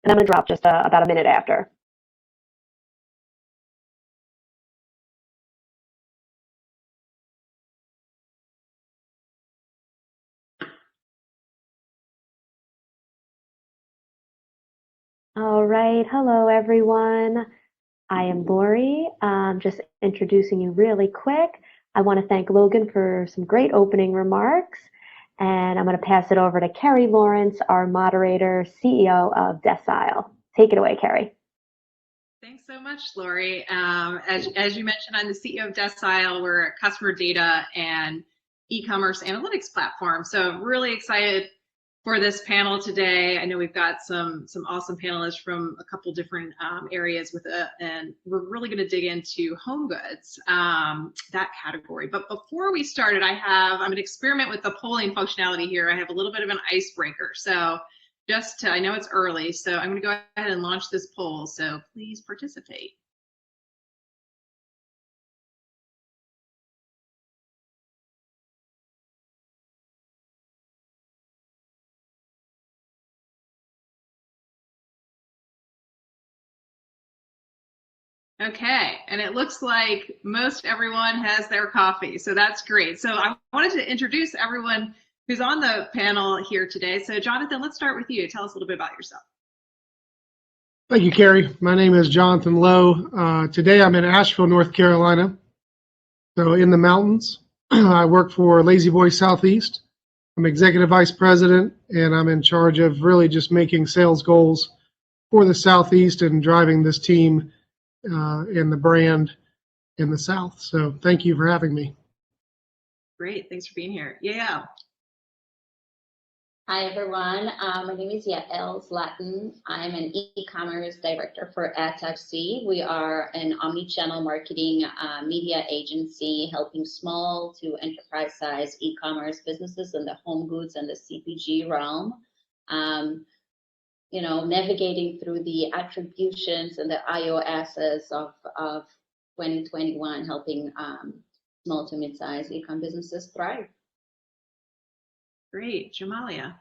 and I'm going to drop just about a minute after. All right, hello everyone. I am Lori. Just introducing you really quick. I want to thank Logan for some great opening remarks, and I'm going to pass it over to Kerry Lawrence, our moderator, CEO of Decile. Take it away, Kerry. Thanks so much, Lori. As you mentioned, I'm the CEO of Decile. We're a customer data and e-commerce analytics platform. So I'm really excited for this panel today. I know we've got some awesome panelists from a couple different areas and we're really going to dig into home goods, that category. But before we started, I'm going to experiment with the polling functionality here. I have a little bit of an icebreaker. So I know it's early, so I'm going to go ahead and launch this poll. So please participate. Okay, and it looks like most everyone has their coffee, so that's great. So I wanted to introduce everyone who's on the panel here today. So Jonathan, let's start with you. Tell us a little bit about yourself. Thank you, Carrie. My name is Jonathan Lowe. Today I'm in Asheville, North Carolina, so in the mountains. I work for Lazy Boy Southeast. I'm Executive Vice President, and I'm in charge of really just making sales goals for the Southeast and driving this team and the brand in the South. So thank you for having me. Great, thanks for being here. Yael. Hi everyone, my name is Yael Zlatin. I'm an e-commerce director for Adtaxi. We are an omni-channel marketing media agency helping small to enterprise size e-commerce businesses in the home goods and the CPG realm. You know, navigating through the attributions and the iOSs of 2021, helping small to mid-sized e-com businesses thrive. Great, Jamalia.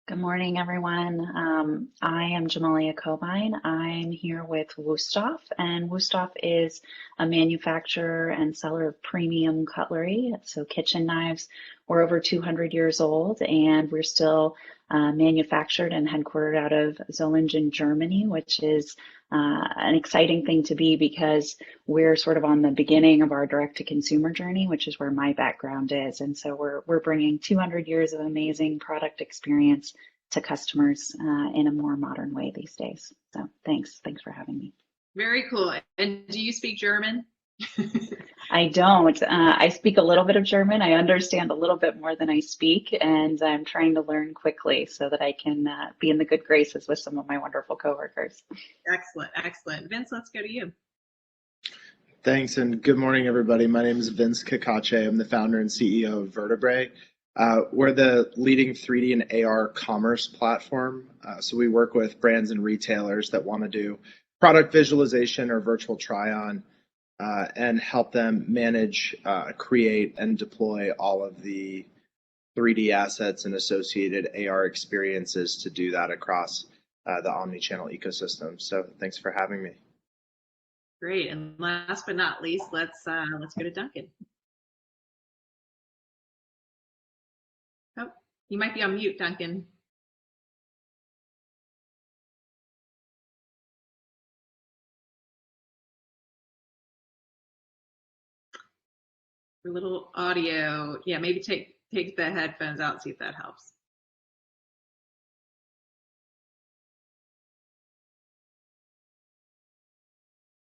Good morning, everyone. I am Jamalia Cobine. I'm here with Wusthof, and Wusthof is a manufacturer and seller of premium cutlery, so kitchen knives. We're over 200 years old, and we're still manufactured and headquartered out of Solingen, Germany, which is an exciting thing to be because we're sort of on the beginning of our direct-to-consumer journey, which is where my background is. And so we're bringing 200 years of amazing product experience to customers in a more modern way these days. So thanks for having me. Very cool. And do you speak German? I don't. I speak a little bit of German. I understand a little bit more than I speak, and I'm trying to learn quickly so that I can be in the good graces with some of my wonderful coworkers. Excellent, excellent. Vince, let's go to you. Thanks, and good morning, everybody. My name is Vince Cacace. I'm the founder and CEO of Vertebrae. We're the leading 3D and AR commerce platform. So we work with brands and retailers that want to do product visualization or virtual try-on, and help them manage, create, and deploy all of the 3D assets and associated AR experiences to do that across the omni-channel ecosystem. So thanks for having me. Great, and last but not least, let's go to Duncan. Oh, you might be on mute, Duncan. A little audio. Yeah, maybe take the headphones out, see if that helps.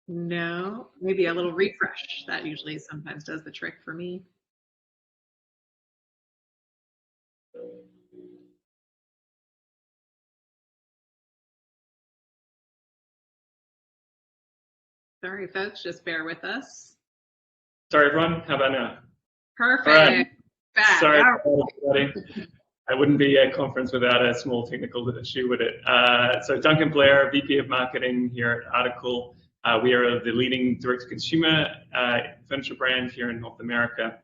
No, maybe a little refresh. That usually sometimes does the trick for me. Sorry, folks, just bear with us. Sorry, everyone. How about now? Perfect. Right. Back. Sorry, everybody. I wouldn't be at a conference without a small technical issue with it. So Duncan Blair, VP of Marketing here at Article. We are the leading direct-to-consumer furniture brand here in North America,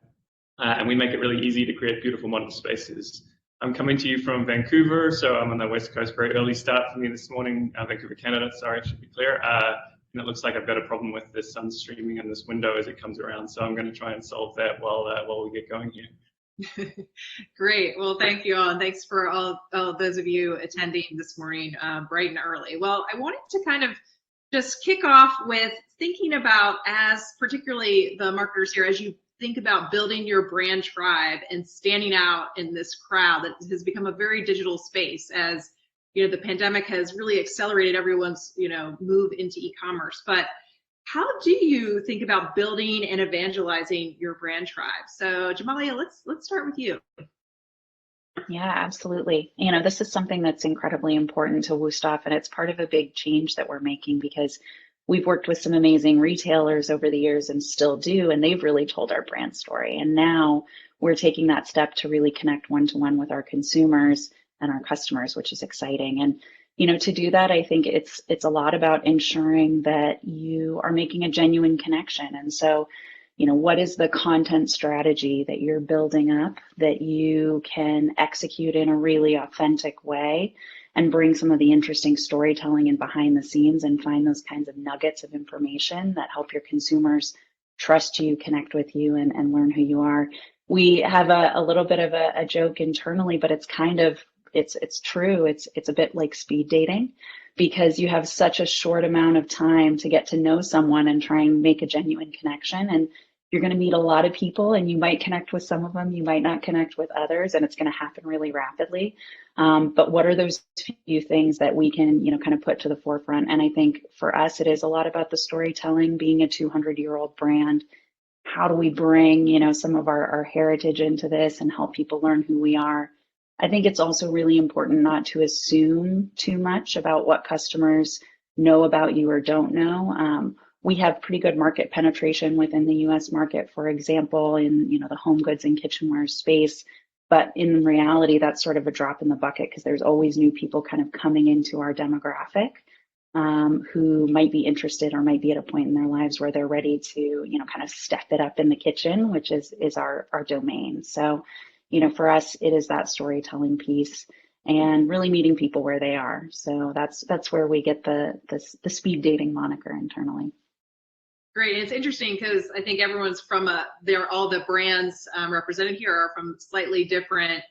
and we make it really easy to create beautiful modern spaces I'm coming to you from Vancouver, so I'm on the West Coast. Very early start for me this morning. Vancouver, Canada, sorry, should be clear. And it looks like I've got a problem with the sun streaming in this window as it comes around, so I'm going to try and solve that while we get going here. Great. Well, thank you all, and thanks for all those of you attending this morning bright and early. Well, I wanted to kind of just kick off with thinking about, as particularly the marketers here, as you think about building your brand tribe and standing out in this crowd that has become a very digital space, as you know, the pandemic has really accelerated everyone's move into e-commerce. But how do you think about building and evangelizing your brand tribe? So Jamalia, let's start with you. Yeah, absolutely. This is something that's incredibly important to Wusthof, and it's part of a big change that we're making, because we've worked with some amazing retailers over the years and still do, and they've really told our brand story. And now we're taking that step to really connect one-to-one with our consumers and our customers, which is exciting. And to do that, I think it's a lot about ensuring that you are making a genuine connection. And so, what is the content strategy that you're building up that you can execute in a really authentic way and bring some of the interesting storytelling and behind the scenes and find those kinds of nuggets of information that help your consumers trust you, connect with you, and learn who you are. We have a little bit of a joke internally, but it's kind of, it's true. It's a bit like speed dating, because you have such a short amount of time to get to know someone and try and make a genuine connection. And you're going to meet a lot of people, and you might connect with some of them, you might not connect with others, and it's going to happen really rapidly. But what are those few things that we can, kind of put to the forefront? And I think for us, it is a lot about the storytelling. Being a 200-year-old brand, how do we bring, some of our heritage into this and help people learn who we are? I think it's also really important not to assume too much about what customers know about you or don't know. We have pretty good market penetration within the US market, for example, in the home goods and kitchenware space. But in reality, that's sort of a drop in the bucket, because there's always new people kind of coming into our demographic who might be interested or might be at a point in their lives where they're ready to, kind of step it up in the kitchen, which is our domain. So, for us, it is that storytelling piece and really meeting people where they are. So that's where we get the speed dating moniker internally. Great. And it's interesting because I think everyone's from all the brands represented here are from slightly different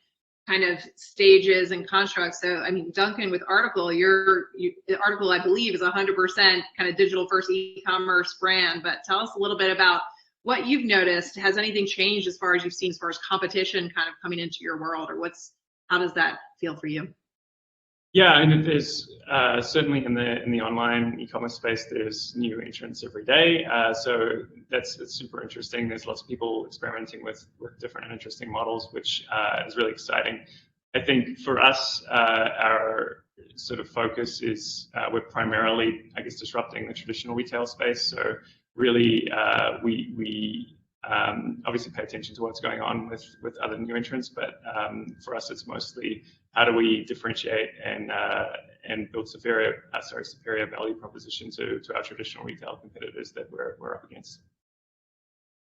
kind of stages and constructs. So, I mean, Duncan, with Article, the Article, I believe, is 100% kind of digital first e-commerce brand. But tell us a little bit about what you've noticed. Has anything changed as far as you've seen, as far as competition kind of coming into your world, or how does that feel for you? Yeah, and there's certainly in the online e-commerce space, there's new entrants every day. So it's super interesting. There's lots of people experimenting with different and interesting models, which is really exciting. I think for us, our sort of focus is we're primarily, I guess, disrupting the traditional retail space. So really, we obviously pay attention to what's going on with other new entrants, but for us, it's mostly how do we differentiate and build superior value proposition to our traditional retail competitors that we're up against.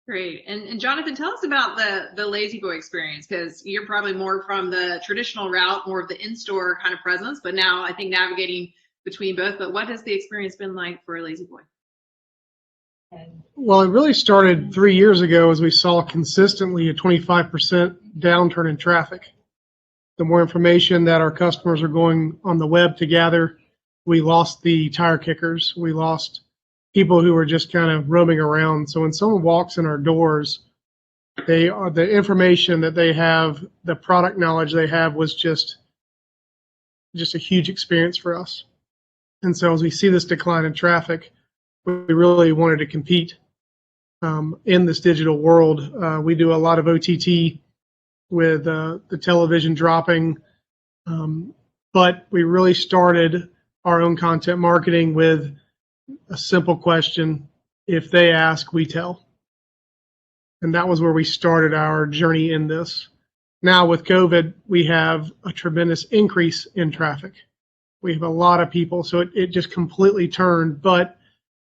Great. And Jonathan, tell us about the La-Z-Boy experience, because you're probably more from the traditional route, more of the in-store kind of presence, but now I think navigating between both. But what has the experience been like for La-Z-Boy? Well, it really started 3 years ago as we saw consistently a 25% downturn in traffic. The more information that our customers are going on the web to gather, we lost the tire kickers. We lost people who were just kind of roaming around. So when someone walks in our doors, the information that they have, the product knowledge they have was just a huge experience for us. And so as we see this decline in traffic, we really wanted to compete in this digital world. We do a lot of OTT with the television dropping, but we really started our own content marketing with a simple question: if they ask, we tell. And that was where we started our journey in this. Now with COVID, we have a tremendous increase in traffic. We have a lot of people, so it just completely turned. But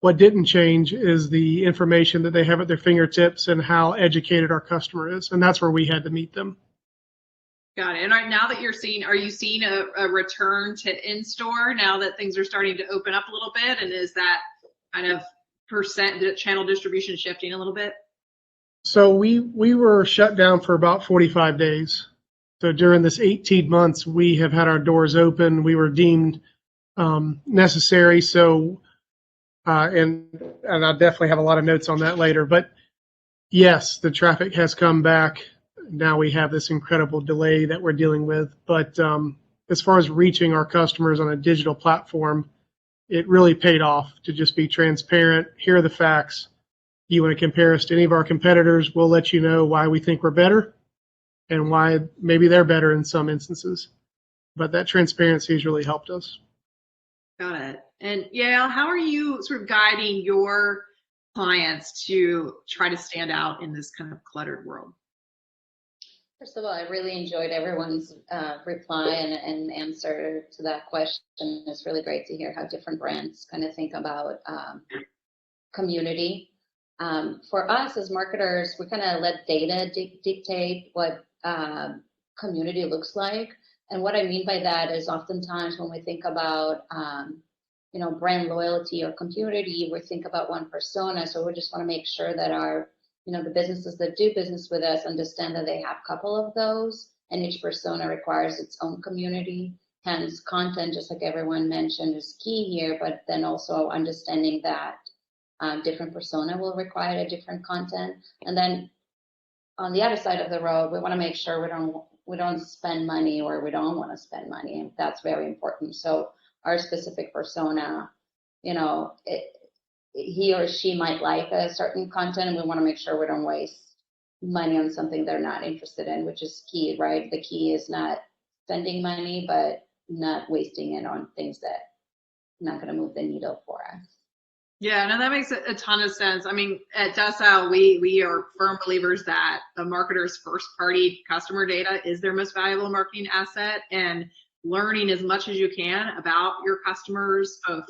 what didn't change is the information that they have at their fingertips and how educated our customer is. And that's where we had to meet them. Got it. And right now that are you seeing a return to in-store now that things are starting to open up a little bit? And is that kind of channel distribution shifting a little bit? So we were shut down for about 45 days. So during this 18 months, we have had our doors open. We were deemed necessary. So, and I'll definitely have a lot of notes on that later. But yes, the traffic has come back. Now we have this incredible delay that we're dealing with. But as far as reaching our customers on a digital platform, it really paid off to just be transparent. Here are the facts. You want to compare us to any of our competitors, we'll let you know why we think we're better and why maybe they're better in some instances. But that transparency has really helped us. Got it. And Yael, how are you sort of guiding your clients to try to stand out in this kind of cluttered world? First of all, I really enjoyed everyone's reply and answer to that question. It's really great to hear how different brands kind of think about community. For us as marketers, we kind of let data dictate what community looks like. And what I mean by that is oftentimes when we think about brand loyalty or community, we think about one persona. So we just want to make sure that our the businesses that do business with us understand that they have a couple of those, and each persona requires its own community. Hence, content, just like everyone mentioned, is key here, but then also understanding that different persona will require a different content. And then on the other side of the road, we want to make sure we don't spend money or we don't want to spend money, and that's very important. So our specific persona, he or she might like a certain content, and we want to make sure we don't waste money on something they're not interested in, which is key, right? The key is not spending money, but not wasting it on things that are not going to move the needle for us. Yeah, no, that makes a ton of sense. I mean, at Decile, we are firm believers that a marketer's first-party customer data is their most valuable marketing asset, and learning as much as you can about your customers, both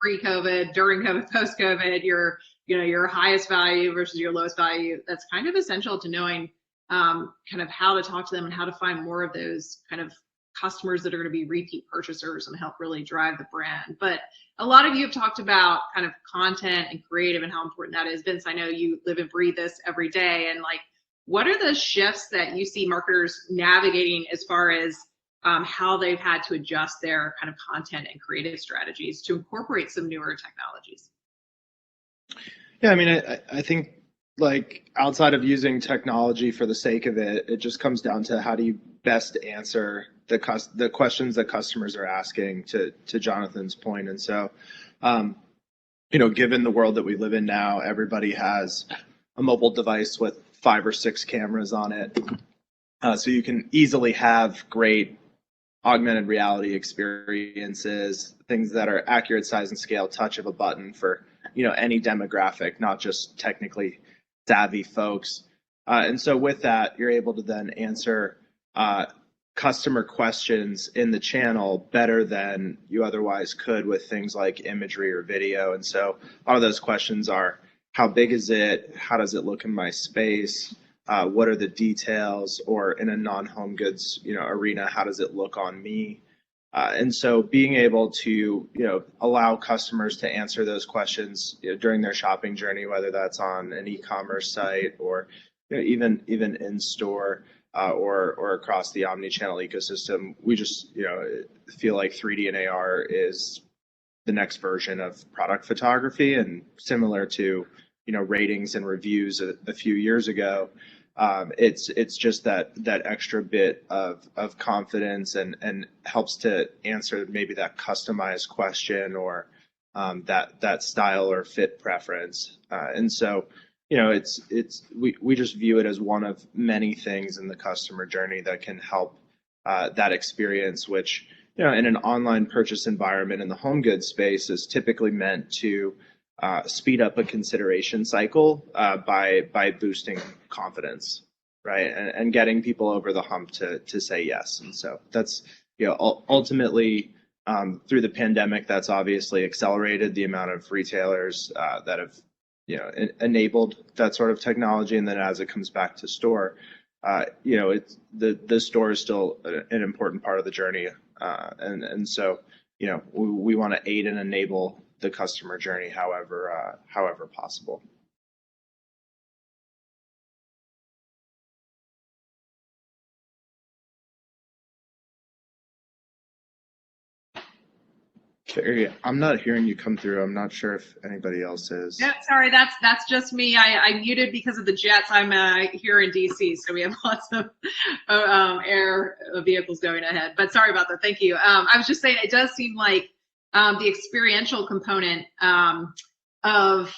pre-COVID, during COVID, post-COVID, your highest value versus your lowest value. That's kind of essential to knowing kind of how to talk to them and how to find more of those kind of customers that are going to be repeat purchasers and help really drive the brand. But a lot of you have talked about kind of content and creative and how important that is. Vince, I know you live and breathe this every day. And like, what are the shifts that you see marketers navigating as far as how they've had to adjust their kind of content and creative strategies to incorporate some newer technologies? Yeah, I mean, I think like outside of using technology for the sake of it, it just comes down to how do you best answer the questions that customers are asking, to Jonathan's point. And so, given the world that we live in now, everybody has a mobile device with 5 or 6 cameras on it. So you can easily have great augmented reality experiences, things that are accurate size and scale, touch of a button for any demographic, not just technically savvy folks. And so with that, you're able to then answer customer questions in the channel better than you otherwise could with things like imagery or video. And so a lot of those questions are, how big is it? How does it look in my space? What are the details? Or in a non-home goods arena, how does it look on me? And so being able to allow customers to answer those questions during their shopping journey, whether that's on an e-commerce site or even in store or across the omni-channel ecosystem, we just feel like 3D and AR is the next version of product photography, and similar to ratings and reviews a few years ago. It's just that extra bit of confidence and helps to answer maybe that customized question or that style or fit preference. And so we just view it as one of many things in the customer journey that can help that experience, which in an online purchase environment in the home goods space is typically meant to speed up a consideration cycle by boosting confidence, right, and getting people over the hump to say yes. And so that's ultimately through the pandemic, that's obviously accelerated the amount of retailers that have enabled that sort of technology. And then as it comes back to store, it's the store is still an important part of the journey, and so we want to aid and enable the customer journey however possible. Carrie, I'm not hearing you come through. I'm not sure if anybody else is. Yeah, sorry, that's just me. I muted because of the jets. I'm here in DC, so we have lots of air vehicles going ahead. But sorry about that. Thank you. I was just saying, it does seem like the experiential component of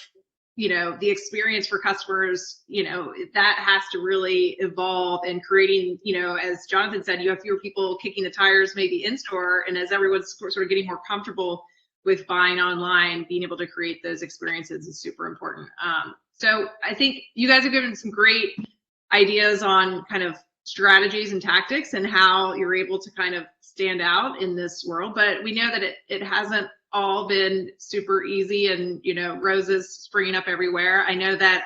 the experience for customers, that has to really evolve, and creating, as Jonathan said, you have fewer people kicking the tires maybe in store, and as everyone's sort of getting more comfortable with buying online, being able to create those experiences is super important. So I think you guys have given some great ideas on kind of strategies and tactics and how you're able to kind of stand out in this world, but we know that it hasn't all been super easy, and roses springing up everywhere. I know that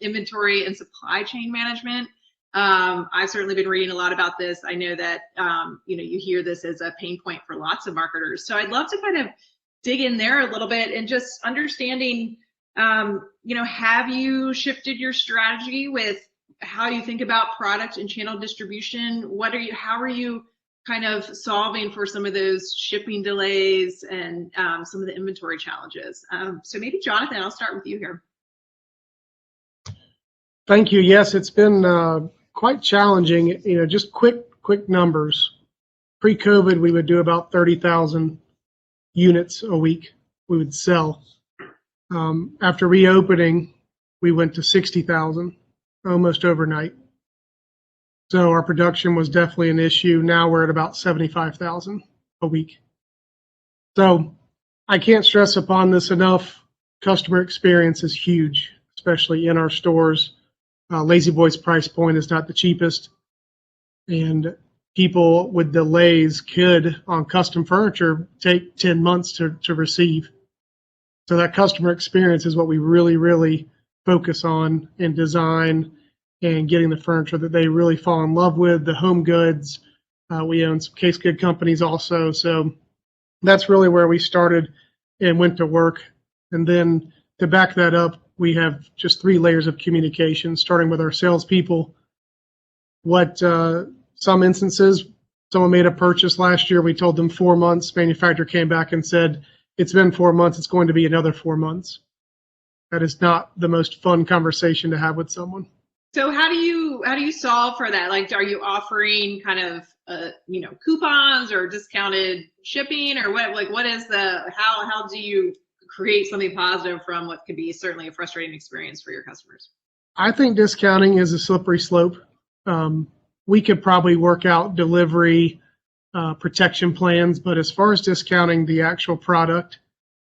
inventory and supply chain management, I've certainly been reading a lot about this. I know that you hear this as a pain point for lots of marketers. So I'd love to kind of dig in there a little bit and just understanding, have you shifted your strategy with how you think about product and channel distribution? How are you kind of solving for some of those shipping delays and some of the inventory challenges? So maybe Jonathan, I'll start with you here. Thank you. Yes, it's been quite challenging. Just quick numbers. Pre-COVID, we would do about 30,000 units a week we would sell. After reopening, we went to 60,000 almost overnight. So our production was definitely an issue. Now we're at about 75,000 a week. So I can't stress upon this enough. Customer experience is huge, especially in our stores. La-Z-Boy's price point is not the cheapest, and people with delays could, on custom furniture, take 10 months to receive. So that customer experience is what we really, really focus on in design and getting the furniture that they really fall in love with, the home goods. We own some case good companies also. So that's really where we started and went to work. And then to back that up, we have just 3 layers of communication, starting with our salespeople. Some instances, someone made a purchase last year, we told them 4 months. Manufacturer came back and said, it's been 4 months, it's going to be another 4 months. That is not the most fun conversation to have with someone. So how do you solve for that? Like, are you offering kind of coupons or discounted shipping, or what? Like, what is how do you create something positive from what could be certainly a frustrating experience for your customers? I think discounting is a slippery slope. We could probably work out delivery protection plans, but as far as discounting the actual product,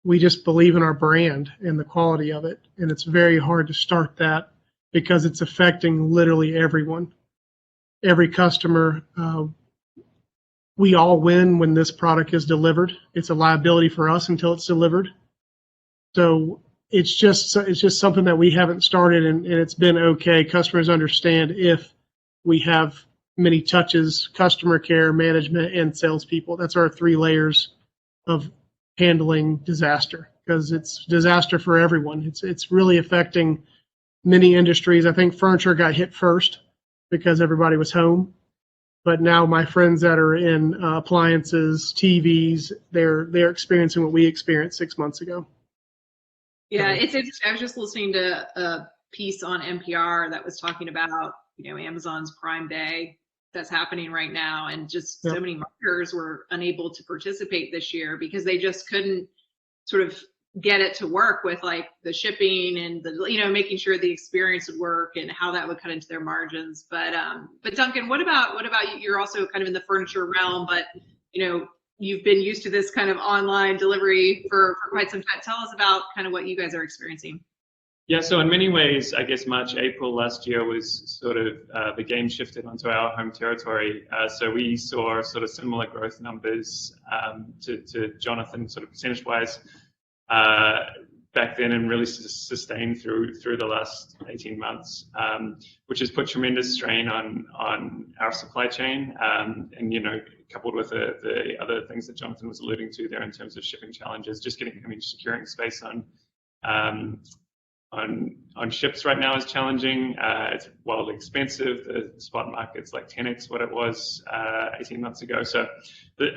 we just believe in our brand and the quality of it, and it's very hard to start that because it's affecting literally everyone, every customer. We all win when this product is delivered. It's a liability for us until it's delivered. So it's just something that we haven't started, and it's been okay. Customers understand if we have many touches: customer care, management, and salespeople. That's our 3 layers of handling disaster, because it's disaster for everyone. It's really affecting many industries. I think furniture got hit first because everybody was home. But now my friends that are in appliances, TVs, they're experiencing what we experienced 6 months ago. Yeah, it's interesting. I was just listening to a piece on NPR that was talking about, Amazon's Prime Day that's happening right now, and just so many marketers were unable to participate this year because they just couldn't sort of get it to work with like the shipping and the making sure the experience would work and how that would cut into their margins. But Duncan, what about you? You're also kind of in the furniture realm, but you've been used to this kind of online delivery for quite some time. Tell us about kind of what you guys are experiencing. Yeah, so in many ways, I guess March, April last year was sort of the game shifted onto our home territory. So we saw sort of similar growth numbers to Jonathan, sort of percentage-wise. back then and really sustained through the last 18 months, which has put tremendous strain on our supply chain, and coupled with the other things that Jonathan was alluding to there in terms of shipping challenges, just securing space on ships right now is challenging. It's wildly expensive. The spot market's like 10x what it was 18 months ago. So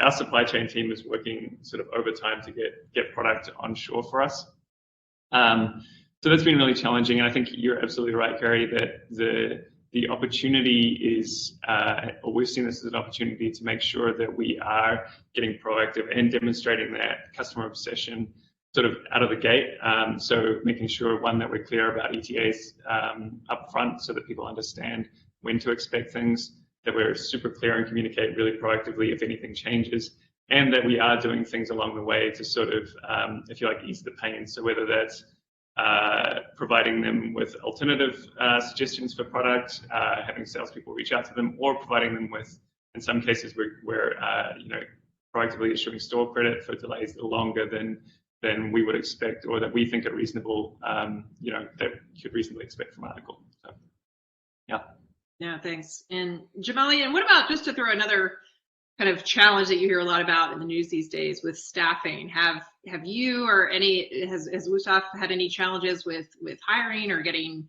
our supply chain team is working sort of overtime to get product onshore for us. So that's been really challenging, and I think you're absolutely right, Gary, that the opportunity is, or we've seen this as an opportunity to make sure that we are getting proactive and demonstrating that customer obsession sort of out of the gate. So making sure, one, that we're clear about ETAs up front so that people understand when to expect things, that we're super clear and communicate really proactively if anything changes, and that we are doing things along the way to sort of, if you like, ease the pain. So whether that's providing them with alternative suggestions for product, having salespeople reach out to them, or providing them with, in some cases, we're proactively issuing store credit for delays longer than we would expect, or that we think are reasonable, that could reasonably expect from Article. So, yeah. Yeah, thanks. And Jamali, and what about, just to throw another kind of challenge that you hear a lot about in the news these days with staffing? Have you or has Wustaf had any challenges with hiring or getting,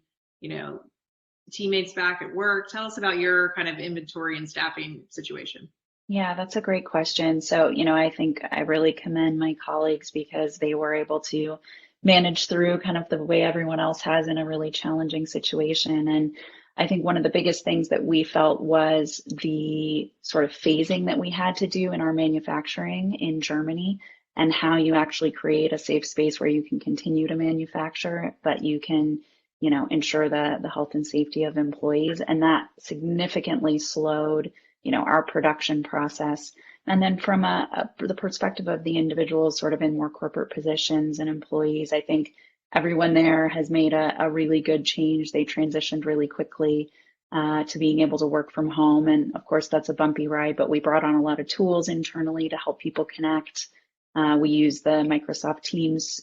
teammates back at work? Tell us about your kind of inventory and staffing situation. Yeah, that's a great question. So, I think I really commend my colleagues because they were able to manage through kind of the way everyone else has in a really challenging situation. And I think one of the biggest things that we felt was the sort of phasing that we had to do in our manufacturing in Germany, and how you actually create a safe space where you can continue to manufacture, but you can, ensure the health and safety of employees. And that significantly slowed, our production process. And then from the perspective of the individuals sort of in more corporate positions and employees, I think everyone there has made a really good change. They transitioned really quickly to being able to work from home. And of course, that's a bumpy ride, but we brought on a lot of tools internally to help people connect. We use the Microsoft Teams,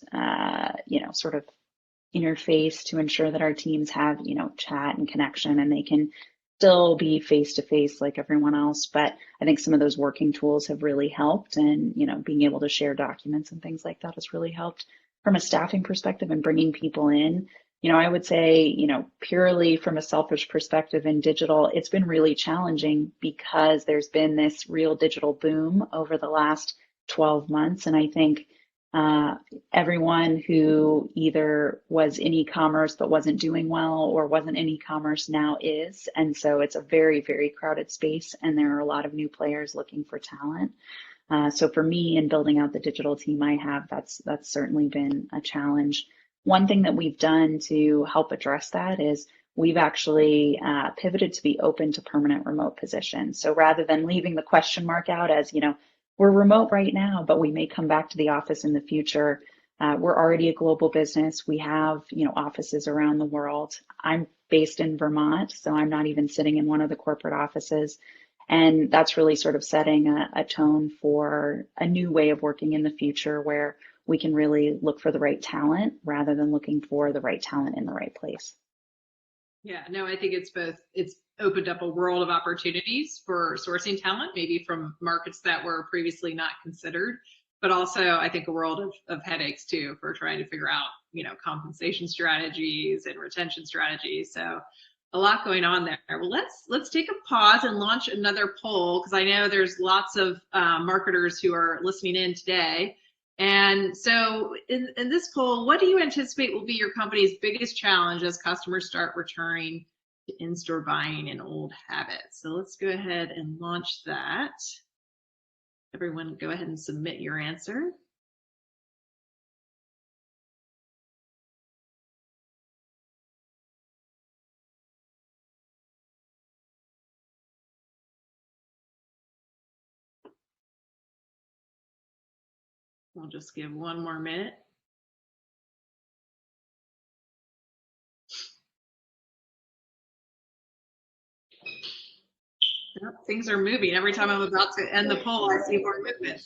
sort of interface to ensure that our teams have, chat and connection, and they can still be face-to-face like everyone else. But I think some of those working tools have really helped, and, being able to share documents and things like that has really helped. From a staffing perspective and bringing people in, I would say, purely from a selfish perspective in digital, it's been really challenging because there's been this real digital boom over the last 12 months. And I think everyone who either was in e-commerce but wasn't doing well, or wasn't in e-commerce now is. And so it's a very, very crowded space, and there are a lot of new players looking for talent. So for me, in building out the digital team I have, that's certainly been a challenge. One thing that we've done to help address that is we've actually pivoted to be open to permanent remote positions. So rather than leaving the question mark out as, we're remote right now, but we may come back to the office in the future. We're already a global business. We have, offices around the world. I'm based in Vermont, so I'm not even sitting in one of the corporate offices. And that's really sort of setting a tone for a new way of working in the future, where we can really look for the right talent rather than looking for the right talent in the right place. Yeah, no, I think it's opened up a world of opportunities for sourcing talent, maybe from markets that were previously not considered, but also I think a world of headaches too, for trying to figure out, compensation strategies and retention strategies. So a lot going on there. Well, let's take a pause and launch another poll, because I know there's lots of marketers who are listening in today. And so in this poll, what do you anticipate will be your company's biggest challenge as customers start returning to in-store buying and old habits? So let's go ahead and launch that. Everyone go ahead and submit your answer. We'll just give one more minute. Yep, things are moving. Every time I'm about to end the poll, I see more movement.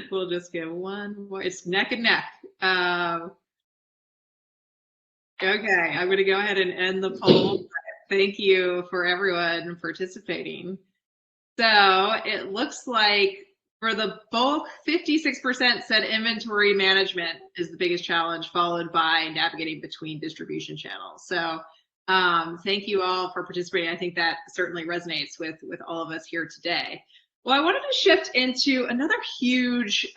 We'll just give one more. It's neck and neck. Okay, I'm going to go ahead and end the poll. Thank you for everyone participating. So it looks like for the bulk, 56% said inventory management is the biggest challenge, followed by navigating between distribution channels. So thank you all for participating. I think that certainly resonates with all of us here today. Well, I wanted to shift into another huge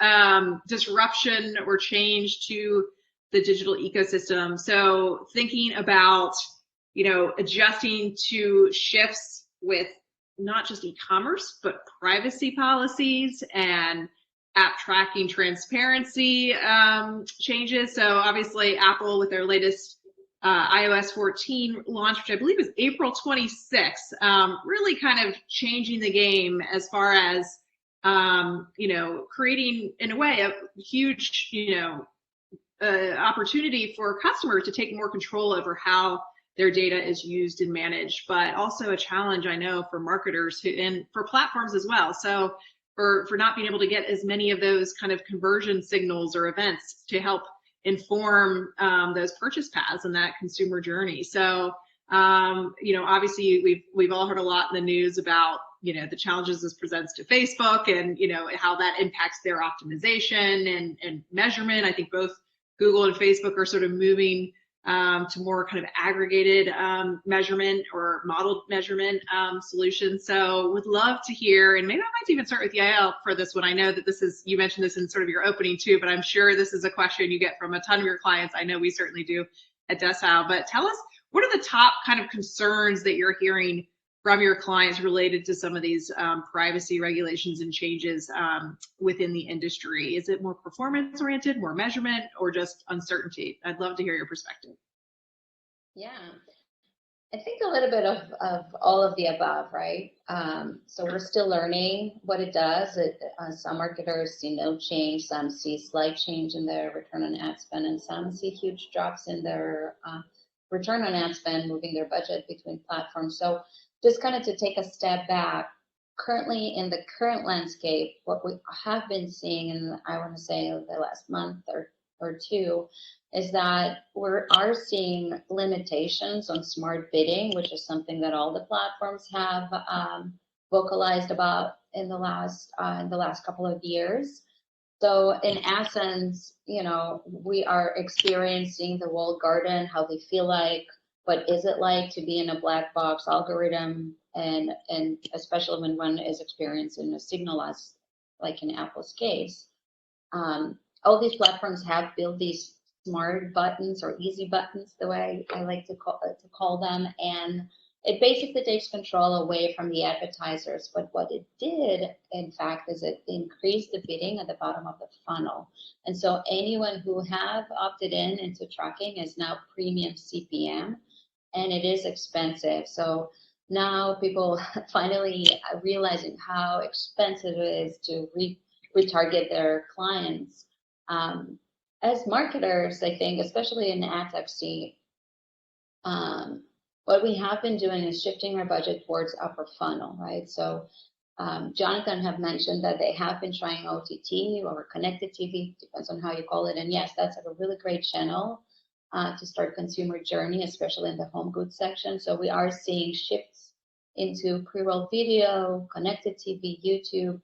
disruption or change to the digital ecosystem. So thinking about, adjusting to shifts with not just e-commerce, but privacy policies and app tracking transparency changes. So obviously Apple with their latest iOS 14 launch, which I believe is April 26th, really kind of changing the game as far as, creating in a way a huge, opportunity for customers to take more control over how their data is used and managed, but also a challenge I know for marketers and for platforms as well. So for not being able to get as many of those kind of conversion signals or events to help inform those purchase paths and that consumer journey. So obviously we've all heard a lot in the news about the challenges this presents to Facebook and how that impacts their optimization and measurement. I think both Google and Facebook are sort of moving to more kind of aggregated measurement or modeled measurement solutions. So would love to hear, and maybe I might even start with Yael for this one. I know that you mentioned this in sort of your opening too, but I'm sure this is a question you get from a ton of your clients. I know we certainly do at Decile, but tell us, what are the top kind of concerns that you're hearing from your clients related to some of these privacy regulations and changes within the industry? Is it more performance oriented, more measurement, or just uncertainty? I'd love to hear your perspective. Yeah, I think a little bit of all of the above, right? So we're still learning what it does. Some marketers see no change, some see slight change in their return on ad spend, and some see huge drops in their return on ad spend, moving their budget between platforms. So just kind of to take a step back, currently in the current landscape, what we have been seeing, and I want to say the last month or two, is that we are seeing limitations on smart bidding, which is something that all the platforms have vocalized about in the last couple of years. So in essence, we are experiencing the walled garden, how they feel like, what is it like to be in a black box algorithm, and especially when one is experiencing a signal loss, like in Apple's case. All these platforms have built these smart buttons or easy buttons, the way I like to call them, and it basically takes control away from the advertisers. But what it did, in fact, is it increased the bidding at the bottom of the funnel. And so anyone who have opted into tracking is now premium CPM, and it is expensive. So now people finally are realizing how expensive it is to retarget their clients. As marketers, I think, especially in Adtaxi, what we have been doing is shifting our budget towards upper funnel, right? So Jonathan have mentioned that they have been trying OTT or connected TV, depends on how you call it. And yes, that's a really great channel to start consumer journey, especially in the home goods section. So we are seeing shifts into pre-roll video, connected TV, YouTube,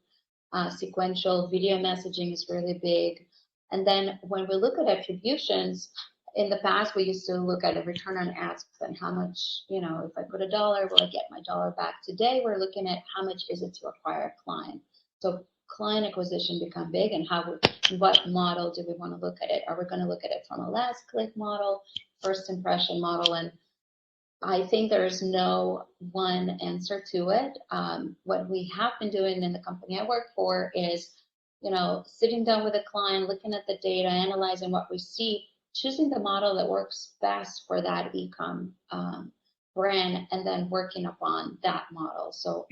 sequential video messaging is really big. And then when we look at attributions, in the past, we used to look at a return on ad spend, how much, if I put $1, will I get my dollar back? Today, we're looking at how much is it to acquire a client. So client acquisition become big, and what model do we want to look at it? Are we going to look at it from a last click model, first impression model? And I think there is no one answer to it. What we have been doing in the company I work for is, sitting down with a client, looking at the data, analyzing what we see, choosing the model that works best for that e-com brand, and then working upon that model. So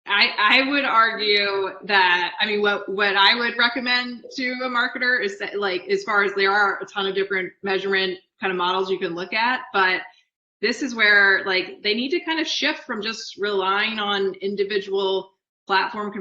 I would argue that, what I would recommend to a marketer is that, like, as far as there are a ton of different measurement kind of models you can look at, but this is where, like, they need to kind of shift from just relying on individual platform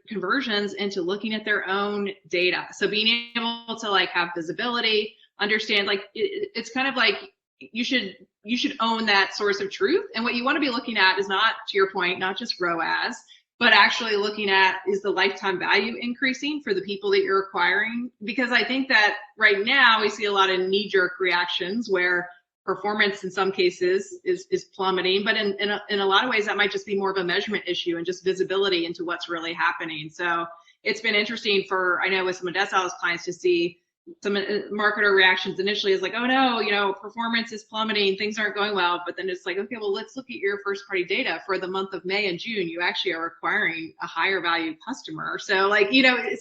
conversions into looking at their own data. So being able to, like, have visibility understand, like, it's kind of like you should own that source of truth. And what you want to be looking at is not, to your point, not just ROAS, but actually looking at, is the lifetime value increasing for the people that you're acquiring? Because I think that right now we see a lot of knee-jerk reactions where performance in some cases is plummeting, but in a lot of ways that might just be more of a measurement issue and just visibility into what's really happening. So it's been interesting for, I know with some of Decile's clients, to see some marketer reactions initially is like, oh no, you know, performance is plummeting, things aren't going well. But then it's like, okay, well, let's look at your first party data for the month of May and June. You actually are acquiring a higher value customer. So like, you know, I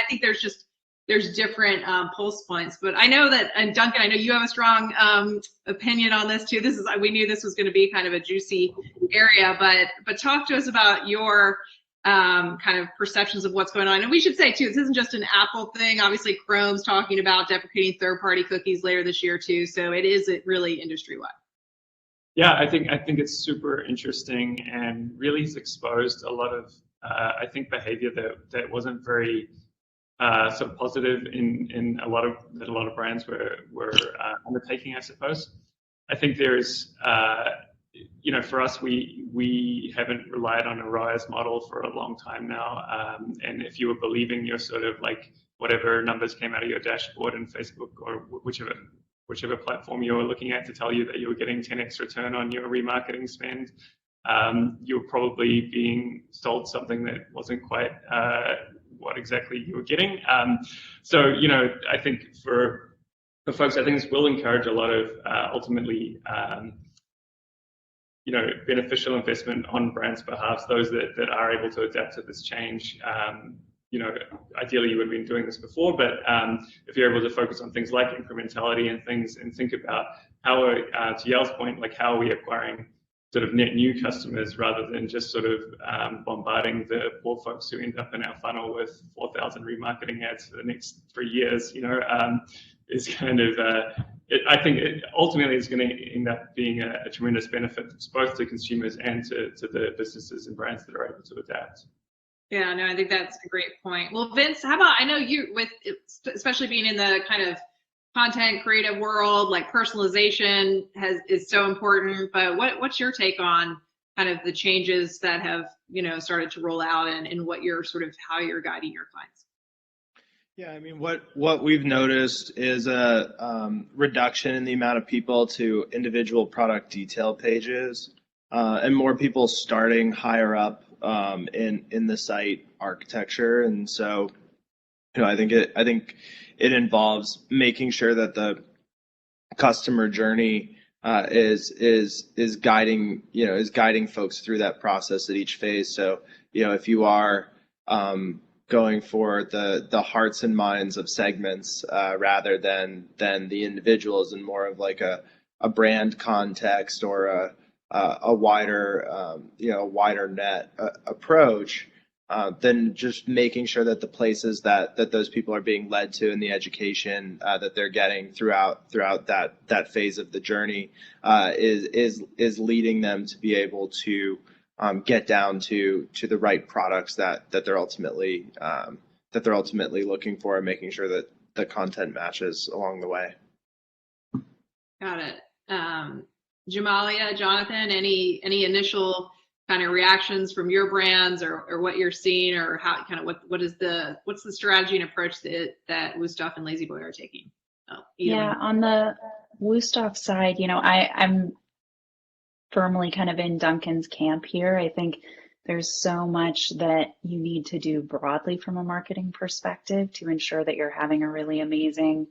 think there's different pulse points. But I know that, and Duncan, I know you have a strong opinion on this too. We knew this was going to be kind of a juicy area, but talk to us about your kind of perceptions of what's going on. And we should say too, this isn't just an Apple thing. Obviously, Chrome's talking about deprecating third-party cookies later this year too. So it is really industry-wide. Yeah, I think it's super interesting and really has exposed a lot of I think behavior that wasn't very sort of positive in a lot of brands were undertaking, I suppose. I think there's you know, for us, we haven't relied on a ROAS model for a long time now. And if you were believing your sort of like whatever numbers came out of your dashboard in Facebook or whichever platform you were looking at to tell you that you were getting 10x return on your remarketing spend, you were probably being sold something that wasn't quite what exactly you were getting. So, you know, I think for folks, I think this will encourage a lot of ultimately you know, beneficial investment on brands' behalf, those that are able to adapt to this change. You know, ideally you would have been doing this before, but if you're able to focus on things like incrementality and things, and think about how, to Yael's point, like how are we acquiring sort of net new customers rather than just sort of bombarding the poor folks who end up in our funnel with 4,000 remarketing ads for the next 3 years, you know, is kind of, I think it ultimately is going to end up being a tremendous benefit both to consumers and to the businesses and brands that are able to adapt. Yeah, no, I think that's a great point. Well, Vince, how about, I know you, with especially being in the kind of content creative world, like personalization is so important, but what's your take on kind of the changes that have, you know, started to roll out and what you're sort of, how you're guiding your clients? Yeah, I mean, what we've noticed is a reduction in the amount of people to individual product detail pages, and more people starting higher up in the site architecture. And so, you know, I think it involves making sure that the customer journey is guiding folks through that process at each phase. So, you know, if you are going for the hearts and minds of segments rather than the individuals, and more of like a brand context or a wider wider net approach, then just making sure that the places that those people are being led to and the education that they're getting throughout that phase of the journey is leading them to be able to get down to the right products that they're ultimately looking for, and making sure that the content matches along the way. Got it. Jamalia, Jonathan, any initial kind of reactions from your brands or what you're seeing, or how kind of what's the strategy and approach that Wusthof and La-Z-Boy are taking? Yeah, on the Wusthof side, you know, I'm firmly kind of in Duncan's camp here. I think there's so much that you need to do broadly from a marketing perspective to ensure that you're having a really amazing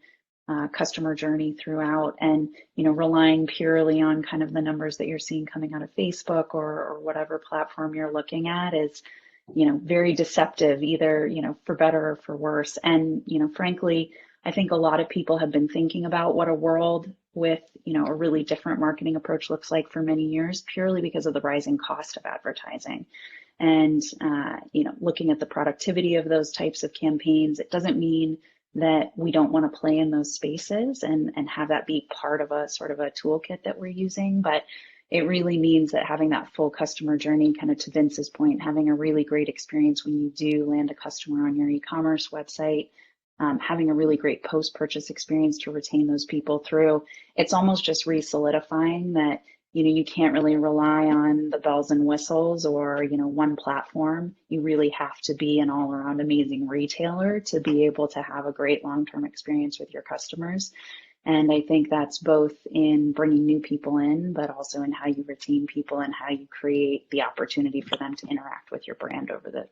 customer journey throughout, and, you know, relying purely on kind of the numbers that you're seeing coming out of Facebook or whatever platform you're looking at is, you know, very deceptive, either, you know, for better or for worse. And, you know, frankly, I think a lot of people have been thinking about what a world with, you know, a really different marketing approach looks like for many years, purely because of the rising cost of advertising. And, you know, looking at the productivity of those types of campaigns, it doesn't mean that we don't want to play in those spaces and have that be part of a sort of a toolkit that we're using. But it really means that having that full customer journey, kind of to Vince's point, having a really great experience when you do land a customer on your e-commerce website, having a really great post-purchase experience to retain those people through. It's almost just re-solidifying that, you can't really rely on the bells and whistles or, one platform. You really have to be an all-around amazing retailer to be able to have a great long-term experience with your customers. And I think that's both in bringing new people in, but also in how you retain people and how you create the opportunity for them to interact with your brand over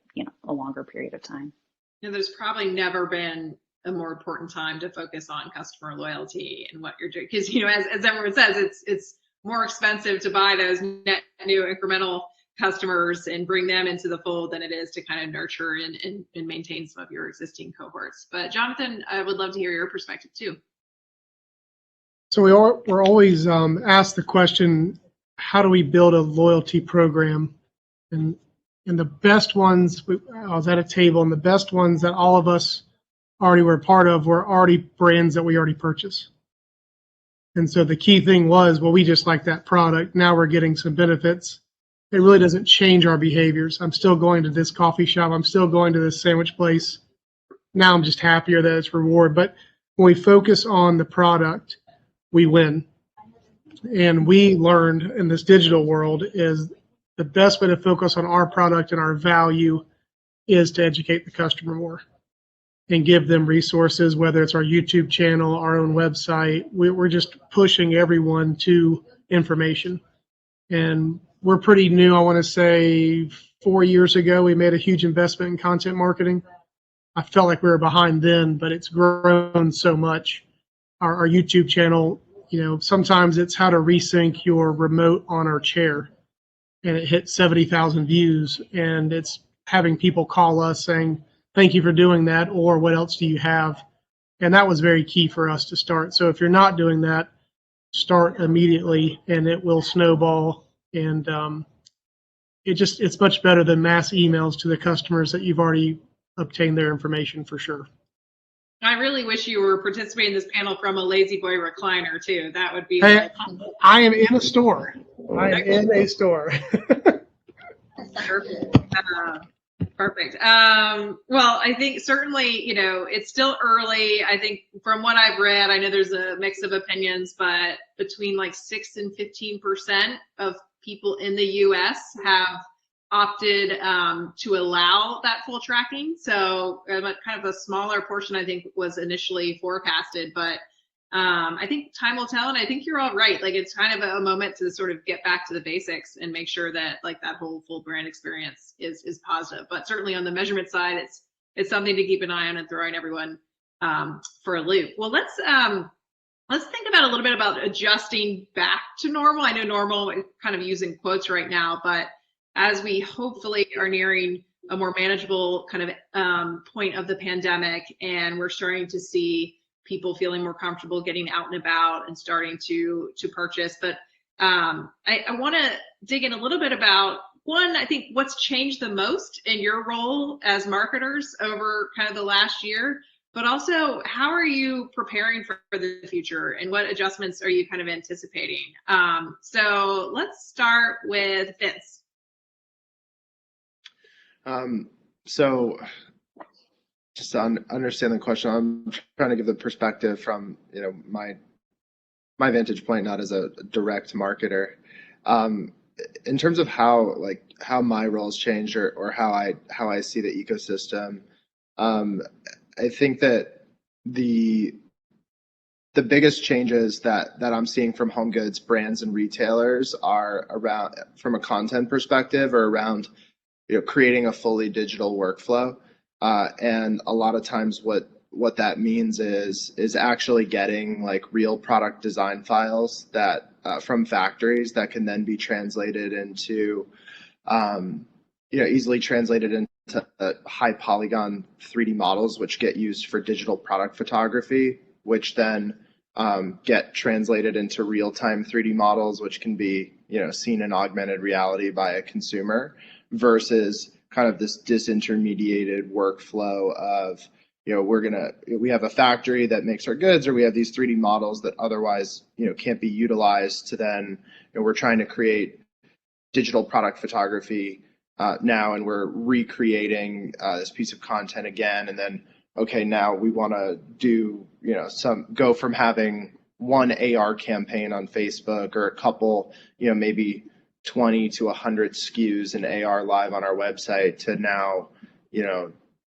a longer period of time. There's probably never been a more important time to focus on customer loyalty and what you're doing. Because, as everyone says, it's more expensive to buy those net new incremental customers and bring them into the fold than it is to kind of nurture and maintain some of your existing cohorts. But Jonathan, I would love to hear your perspective too. So we're always asked the question, how do we build a loyalty program? And the best ones, I was at a table, and the best ones that all of us already were part of were already brands that we already purchased. And so the key thing was, well, we just like that product. Now we're getting some benefits. It really doesn't change our behaviors. I'm still going to this coffee shop. I'm still going to this sandwich place. Now I'm just happier that it's reward. But when we focus on the product, we win. And we learned in this digital world is the best way to focus on our product and our value is to educate the customer more and give them resources, whether it's our YouTube channel, our own website. We're just pushing everyone to information. And we're pretty new. I want to say 4 years ago, we made a huge investment in content marketing. I felt like we were behind then, but it's grown so much. Our YouTube channel, sometimes it's how to resync your remote on our chair. And it hit 70,000 views. And it's having people call us saying, thank you for doing that, or what else do you have? And that was very key for us to start. So if you're not doing that, start immediately and it will snowball. And it's much better than mass emails to the customers that you've already obtained their information for sure. I really wish you were participating in this panel from a Lazy Boy recliner too. That would be I am in a store. I am in a store. Perfect. Well, I think certainly, it's still early. I think from what I've read, I know there's a mix of opinions, but between like 6 and 15% of people in the US have opted to allow that full tracking. So kind of a smaller portion, I think, was initially forecasted, but I think time will tell. And I think you're all right. Like, it's kind of a moment to sort of get back to the basics and make sure that like that whole full brand experience is positive. But certainly on the measurement side, it's something to keep an eye on and throwing everyone for a loop. Well, let's think about a little bit about adjusting back to normal. I know normal is kind of using quotes right now, but as we hopefully are nearing a more manageable kind of point of the pandemic, and we're starting to see people feeling more comfortable getting out and about and starting to purchase. But I want to dig in a little bit about one, I think what's changed the most in your role as marketers over kind of the last year, but also how are you preparing for the future and what adjustments are you kind of anticipating? So let's start with Vince. So just to understand the question, I'm trying to give the perspective from my vantage point, not as a direct marketer. In terms of how my roles changed or how I see the ecosystem, I think that the biggest changes that I'm seeing from home goods brands and retailers are around, from a content perspective, or around creating a fully digital workflow. And a lot of times what that means is actually getting like real product design files that from factories that can then be translated into easily translated into high polygon 3D models, which get used for digital product photography, which then get translated into real-time 3D models, which can be seen in augmented reality by a consumer, versus kind of this disintermediated workflow of we have a factory that makes our goods, or we have these 3D models that otherwise can't be utilized to then we're trying to create digital product photography now, and we're recreating this piece of content again, and then okay, now we want to do, go from having one AR campaign on Facebook or a couple, maybe 20 to 100 SKUs in AR live on our website to now,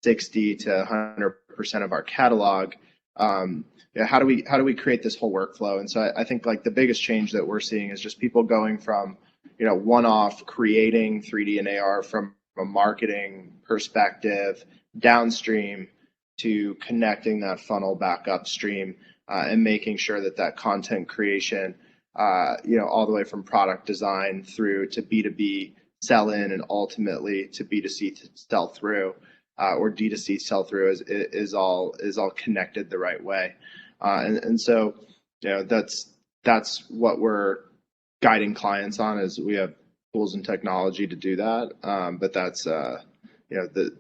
60 to 100% of our catalog. How do we create this whole workflow? And so I think like the biggest change that we're seeing is just people going from, one-off creating 3D and AR from a marketing perspective downstream to connecting that funnel back upstream and making sure that that content creation, all the way from product design through to B2B sell in and ultimately to B2C sell through or D2C sell through is all connected the right way. And so, that's what we're guiding clients on, is we have tools and technology to do that. But that's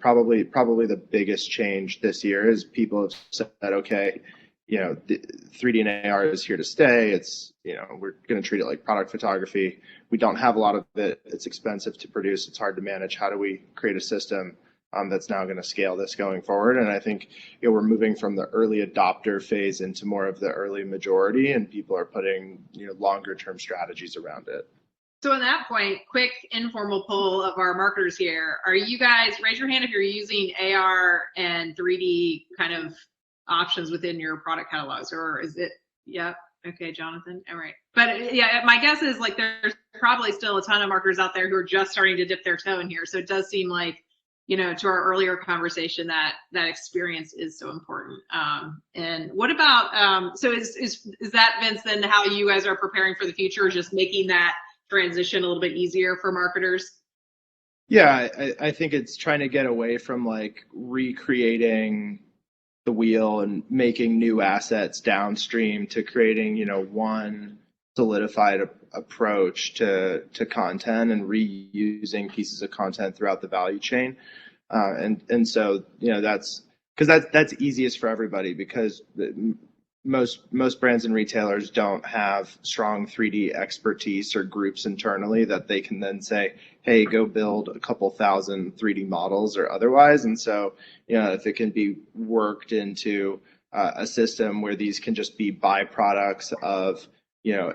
probably the biggest change this year is people have said, okay, the 3D and AR is here to stay. It's, we're going to treat it like product photography. We don't have a lot of it. It's expensive to produce. It's hard to manage. How do we create a system that's now going to scale this going forward? And I think we're moving from the early adopter phase into more of the early majority, and people are putting longer term strategies around it. So on that point, quick informal poll of our marketers here. Are you guys, raise your hand if you're using AR and 3D kind of options within your product catalogs, or is it, yeah, okay, Jonathan, all right. But yeah, my guess is like there's probably still a ton of marketers out there who are just starting to dip their toe in here. So it does seem like, to our earlier conversation, that experience is so important. And what about, so is that, Vince, then how you guys are preparing for the future, just making that transition a little bit easier for marketers? Yeah, I think it's trying to get away from like recreating the wheel and making new assets downstream to creating, one solidified approach to content and reusing pieces of content throughout the value chain. And so, that's because that's easiest for everybody, because most brands and retailers don't have strong 3D expertise or groups internally that they can then say, hey, go build a couple thousand 3D models or otherwise. And so, if it can be worked into a system where these can just be byproducts of,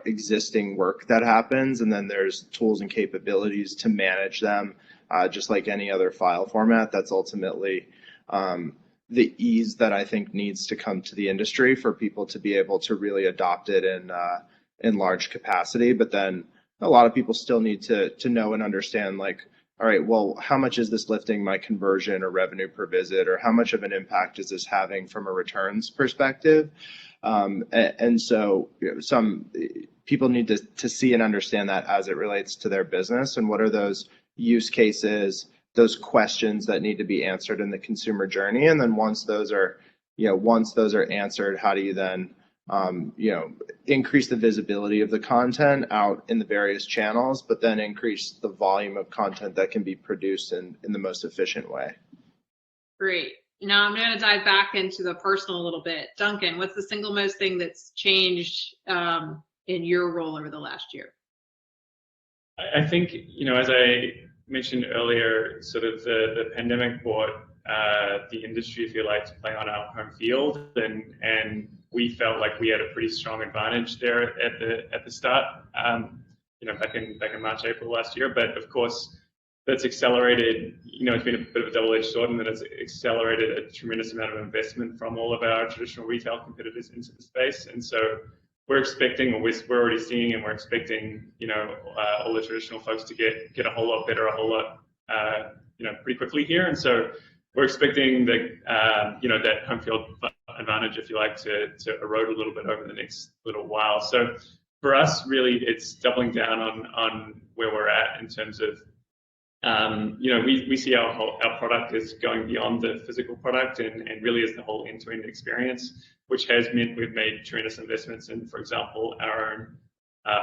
existing work that happens, and then there's tools and capabilities to manage them, just like any other file format, that's ultimately the ease that I think needs to come to the industry for people to be able to really adopt it in large capacity. But then a lot of people still need to know and understand, like, all right, well, how much is this lifting my conversion or revenue per visit, or how much of an impact is this having from a returns perspective? And so some people need to see and understand that as it relates to their business, and what are those use cases, those questions that need to be answered in the consumer journey. And then once those are answered, how do you then increase the visibility of the content out in the various channels, but then increase the volume of content that can be produced in the most efficient way. Great. Now I'm going to dive back into the personal a little bit. Duncan, what's the single most thing that's changed in your role over the last year? I think, as I mentioned earlier, sort of the pandemic brought the industry, if you like, to play on our home field, and we felt like we had a pretty strong advantage there at the start, back in March, April last year. But of course, that's accelerated. It's been a bit of a double-edged sword, and that has accelerated a tremendous amount of investment from all of our traditional retail competitors into the space. And so we're expecting, or we're already seeing, and we're expecting, all the traditional folks to get a whole lot better, a whole lot, pretty quickly here. And so we're expecting that, that home field advantage, if you like, to erode a little bit over the next little while. So for us, really, it's doubling down on where we're at in terms of, we see our product is going beyond the physical product and really is the whole end-to-end experience, which has meant we've made tremendous investments in, for example, our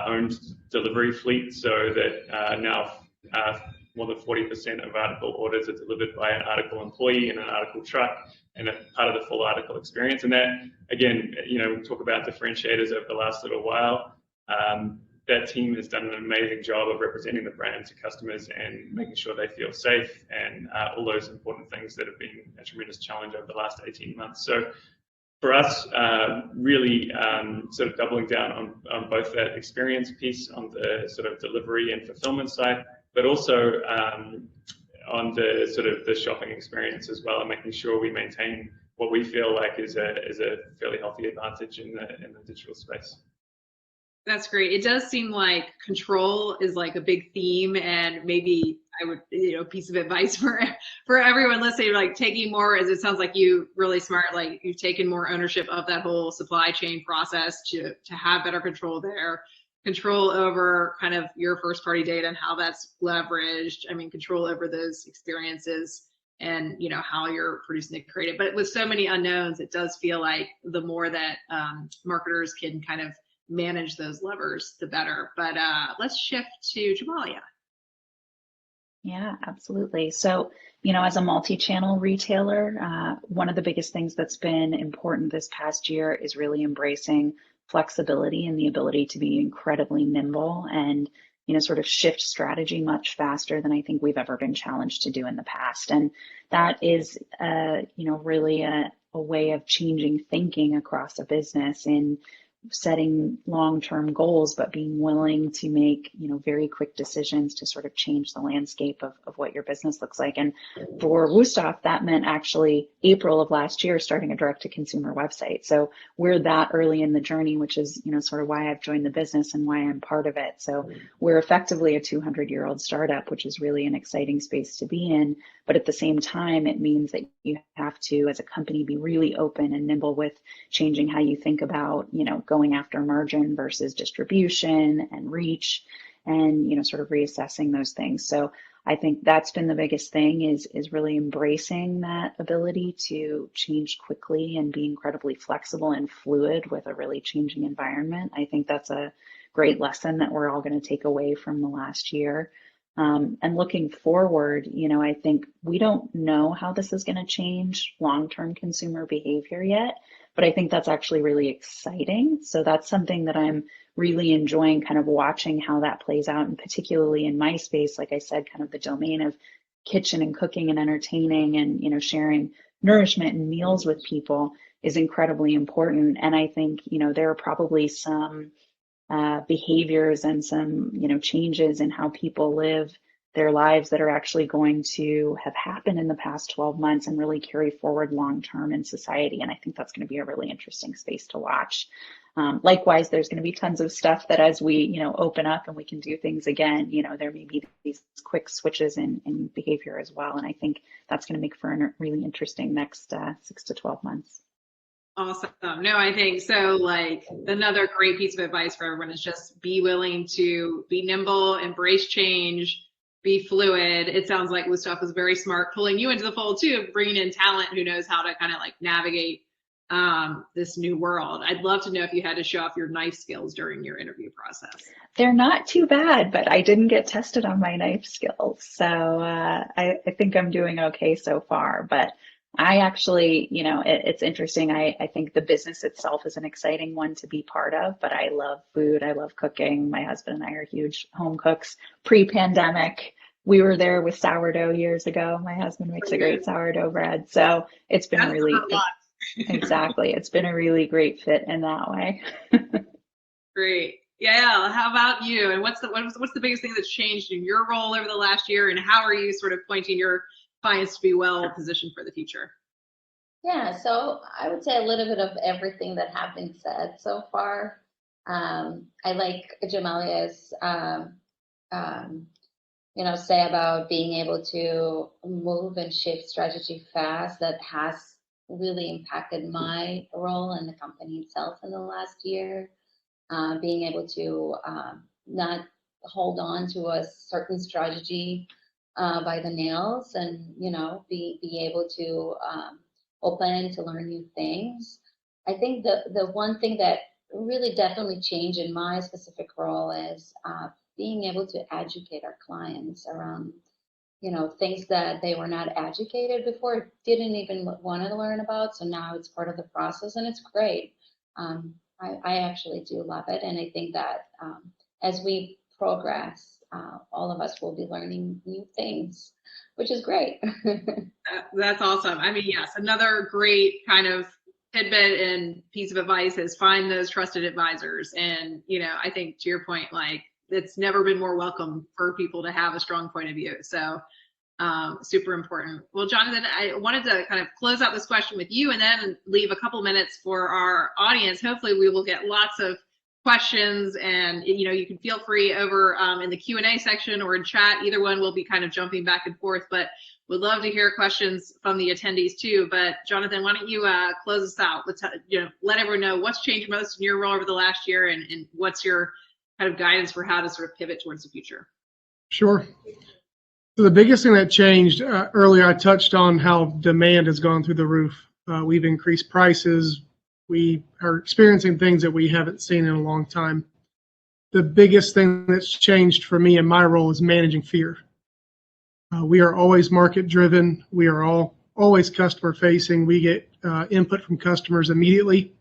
own delivery fleet, so that now more than 40% of article orders are delivered by an article employee in an article truck, and a part of the full article experience. And that, again, we talk about differentiators over the last little while. that team has done an amazing job of representing the brand to customers and making sure they feel safe, and all those important things that have been a tremendous challenge over the last 18 months. So for us, really sort of doubling down on both that experience piece on the sort of delivery and fulfillment side, but also on the sort of the shopping experience as well, and making sure we maintain what we feel like is a fairly healthy advantage in the digital space. That's great. It does seem like control is like a big theme, and maybe I would, piece of advice for everyone listening, like taking more, as it sounds like you really smart, like you've taken more ownership of that whole supply chain process to have better control there, control over kind of your first party data and how that's leveraged. I mean, control over those experiences and how you're producing the creative. But with so many unknowns, it does feel like the more that marketers can kind of manage those levers, the better. But let's shift to Jamalia. Yeah, absolutely. So, as a multi-channel retailer, one of the biggest things that's been important this past year is really embracing flexibility and the ability to be incredibly nimble and, sort of shift strategy much faster than I think we've ever been challenged to do in the past. And that is, really a way of changing thinking across a business in setting long-term goals, but being willing to make, very quick decisions to sort of change the landscape of what your business looks like. And for Wusthof, that meant actually April of last year, starting a direct-to-consumer website. So we're that early in the journey, which is, sort of why I've joined the business and why I'm part of it. So we're effectively a 200-year-old startup, which is really an exciting space to be in. But at the same time, it means that you have to, as a company, be really open and nimble with changing how you think about, going after margin versus distribution and reach, and, sort of reassessing those things. So I think that's been the biggest thing is really embracing that ability to change quickly and be incredibly flexible and fluid with a really changing environment. I think that's a great lesson that we're all going to take away from the last year. And looking forward, I think we don't know how this is going to change long-term consumer behavior yet, but I think that's actually really exciting. So that's something that I'm really enjoying, kind of watching how that plays out, and particularly in my space, like I said, kind of the domain of kitchen and cooking and entertaining and, sharing nourishment and meals with people is incredibly important. And I think, there are probably some behaviors and some, changes in how people live their lives that are actually going to have happened in the past 12 months and really carry forward long-term in society. And I think that's going to be a really interesting space to watch. Likewise, there's going to be tons of stuff that as we, open up and we can do things again, there may be these quick switches in behavior as well. And I think that's going to make for a really interesting next 6 to 12 months. Awesome. No, I think so. Like another great piece of advice for everyone is just be willing to be nimble, embrace change, be fluid. It sounds like Wusthof was very smart pulling you into the fold too, bringing in talent who knows how to kind of like navigate this new world. I'd love to know if you had to show off your knife skills during your interview process. They're not too bad, but I didn't get tested on my knife skills. So I think I'm doing okay so far. But I actually, it's interesting. I think the business itself is an exciting one to be part of, but I love food. I love cooking. My husband and I are huge home cooks. Pre-pandemic, we were there with sourdough years ago. My husband makes a great sourdough bread. So it's been exactly. It's been a really great fit in that way. Great. Yeah. How about you? And what's the biggest thing that's changed in your role over the last year? And how are you sort of pointing your clients to be well positioned for the future? Yeah, so I would say a little bit of everything that have been said so far. I like Jamalia's, say about being able to move and shift strategy fast. That has really impacted my role in the company itself in the last year. Being able to not hold on to a certain strategy by the nails, and be able to open to learn new things. I think the one thing that really definitely changed in my specific role is being able to educate our clients around things that they were not educated before, didn't even want to learn about. So now it's part of the process, and it's great. I actually do love it, and I think that as we progress, all of us will be learning new things, which is great. That's awesome. I mean, yes, another great kind of tidbit and piece of advice is find those trusted advisors. And, I think to your point, like, it's never been more welcome for people to have a strong point of view. So super important. Well, Jonathan, I wanted to kind of close out this question with you and then leave a couple minutes for our audience. Hopefully we will get lots of questions, and you can feel free over in the Q&A section or in chat. Either one will be kind of jumping back and forth, but would love to hear questions from the attendees too. But Jonathan, why don't you close us out? Let's let everyone know what's changed most in your role over the last year, and what's your kind of guidance for how to sort of pivot towards the future. Sure. So the biggest thing that changed, earlier I touched on how demand has gone through the roof. We've increased prices. We are experiencing things that we haven't seen in a long time. The biggest thing that's changed for me in my role is managing fear. We are always market driven. We are always customer facing. We get input from customers immediately.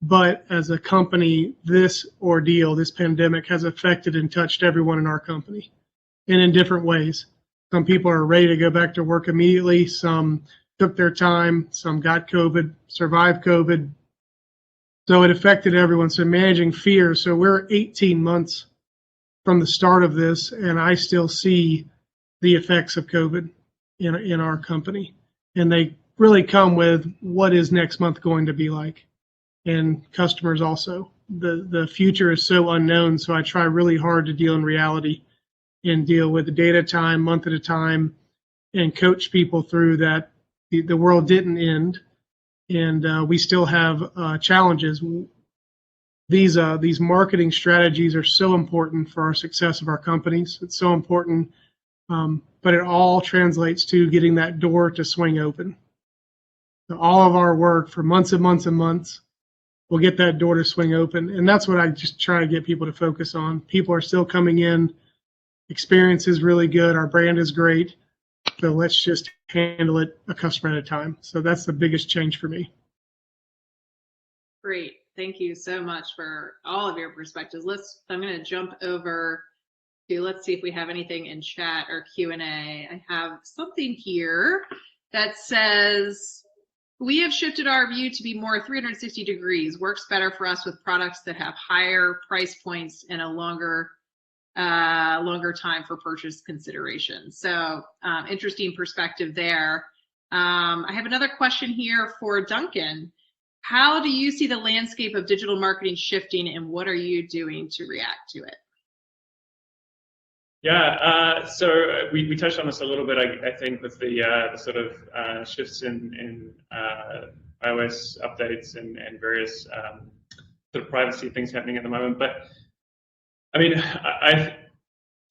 But as a company, this ordeal, this pandemic has affected and touched everyone in our company, and in different ways. Some people are ready to go back to work immediately. Some took their time. Some got COVID, survived COVID. So it affected everyone. So managing fear. So we're 18 months from the start of this, and I still see the effects of COVID in our company. And they really come with what is next month going to be like. And customers also. The future is so unknown, so I try really hard to deal in reality and deal with the day at a time, month at a time, and coach people through that. The world didn't end, and we still have challenges. These marketing strategies are so important for our success of our companies. It's so important, but it all translates to getting that door to swing open. So all of our work for months and months and months will get that door to swing open, and that's what I just try to get people to focus on. People are still coming in. Experience is really good. Our brand is great. So let's just handle it a customer at a time. So that's the biggest change for me. Great. Thank you so much for all of your perspectives. I'm going to jump over to, let's see if we have anything in chat or Q&A. I have something here that says, we have shifted our view to be more 360 degrees. Works better for us with products that have higher price points and a longer time for purchase consideration. So interesting perspective there. I have another question here for Duncan. How do you see the landscape of digital marketing shifting, and what are you doing to react to it? Yeah, so we touched on this a little bit, I think, with the sort of shifts in iOS updates and various sort of privacy things happening at the moment. But I mean,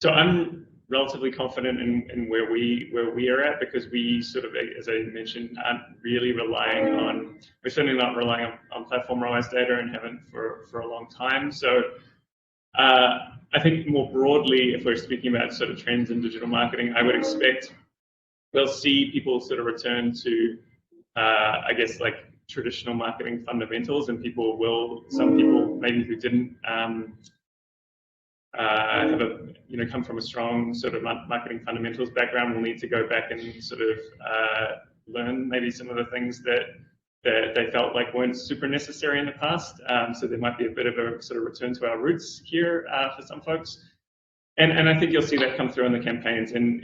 I'm relatively confident in where we are at, because we sort of, as I mentioned, aren't really relying on. We're certainly not relying on platform ROAS data, and haven't for a long time. So I think more broadly, if we're speaking about sort of trends in digital marketing, I would expect we'll see people sort of return to, I guess, like traditional marketing fundamentals, and some people maybe who didn't have come from a strong sort of marketing fundamentals background will need to go back and sort of learn maybe some of the things that they felt like weren't super necessary in the past. So there might be a bit of a sort of return to our roots here for some folks. And I think you'll see that come through in the campaigns. And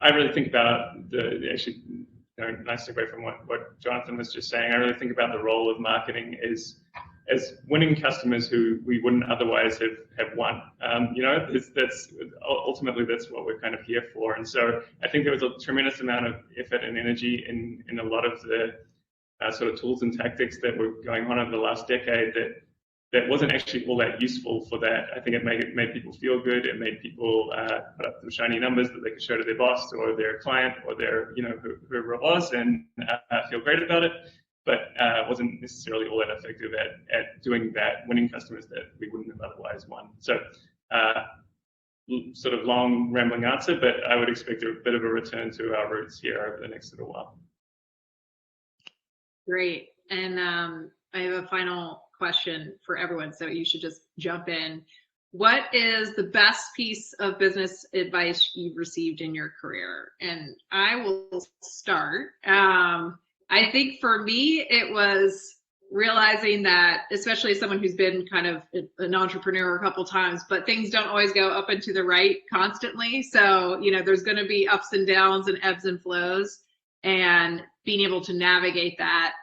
I really think about nice segue from what Jonathan was just saying. I really think about the role of marketing as winning customers who we wouldn't otherwise have won. Ultimately that's what we're kind of here for. And so I think there was a tremendous amount of effort and energy in a lot of the sort of tools and tactics that were going on over the last decade that wasn't actually all that useful for that. I think it made people feel good. It made people put up some shiny numbers that they could show to their boss or their client or their whoever it was, and feel great about it. But wasn't necessarily all that effective at doing that, winning customers that we wouldn't have otherwise won. So sort of long rambling answer, but I would expect a bit of a return to our roots here over the next little while. Great. And I have a final question for everyone, so you should just jump in. What is the best piece of business advice you've received in your career? And I will start. I think for me, it was realizing that, especially as someone who's been kind of an entrepreneur a couple times, but things don't always go up and to the right constantly. So, you know, there's going to be ups and downs and ebbs and flows, and being able to navigate that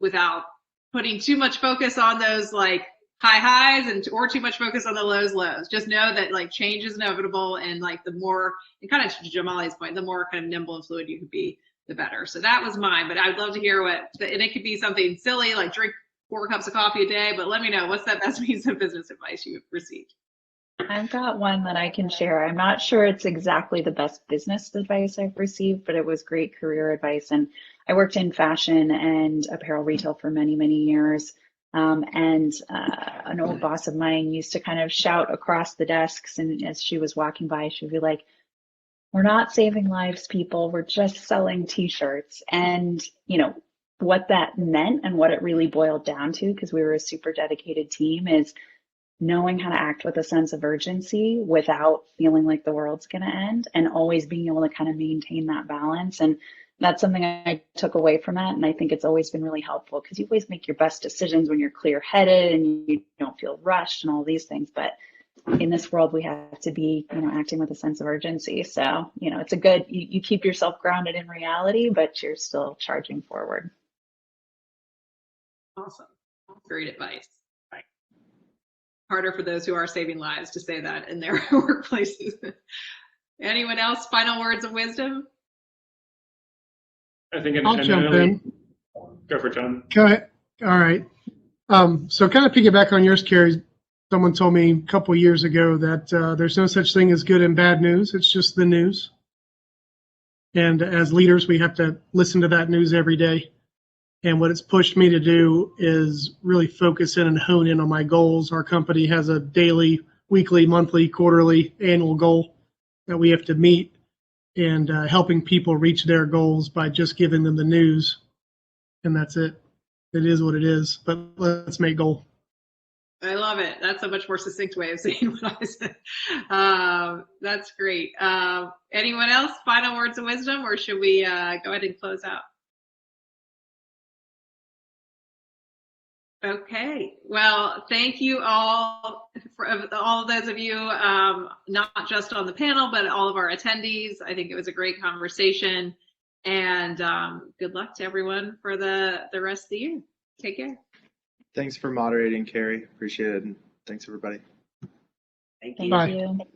without putting too much focus on those like high highs and or too much focus on the lows. Just know that like change is inevitable, and like the more, and kind of to Jamali's point, the more kind of nimble and fluid you can be, the better. So that was mine, but I'd love to hear and it could be something silly like drink 4 cups of coffee a day, but let me know, what's that best piece of business advice you've received? I've got one that I can share. I'm not sure it's exactly the best business advice I've received, but it was great career advice. And I worked in fashion and apparel retail for many, many years. And an old boss of mine used to kind of shout across the desks, and as she was walking by, she'd be like, "We're not saving lives, people. We're just selling t-shirts." And, you know, what that meant and what it really boiled down to, because we were a super dedicated team, is knowing how to act with a sense of urgency without feeling like the world's going to end, and always being able to kind of maintain that balance. And that's something I took away from that. And I think it's always been really helpful, because you always make your best decisions when you're clear-headed and you don't feel rushed and all these things. But in this world, we have to be, you know, acting with a sense of urgency. So, you know, it's a good, you keep yourself grounded in reality, but you're still charging forward. Awesome. Great advice. Right. Harder for those who are saving lives to say that in their workplaces. Anyone else? Final words of wisdom? I think I'll jump in. Go for it, John. Go ahead. All right. So kind of piggyback on yours, Carrie. Someone told me a couple of years ago that there's no such thing as good and bad news. It's just the news. And as leaders, we have to listen to that news every day. And what it's pushed me to do is really focus in and hone in on my goals. Our company has a daily, weekly, monthly, quarterly, annual goal that we have to meet, and helping people reach their goals by just giving them the news. And that's it. It is what it is, but let's make goal. I love it. That's a much more succinct way of saying what I said. That's great. Anyone else? Final words of wisdom, or should we go ahead and close out? Okay. Well, thank you all, for all of those of you, not just on the panel, but all of our attendees. I think it was a great conversation, and good luck to everyone for the rest of the year. Take care. Thanks for moderating, Carrie. Appreciate it. And thanks, everybody. Thank you. Bye. Thank you.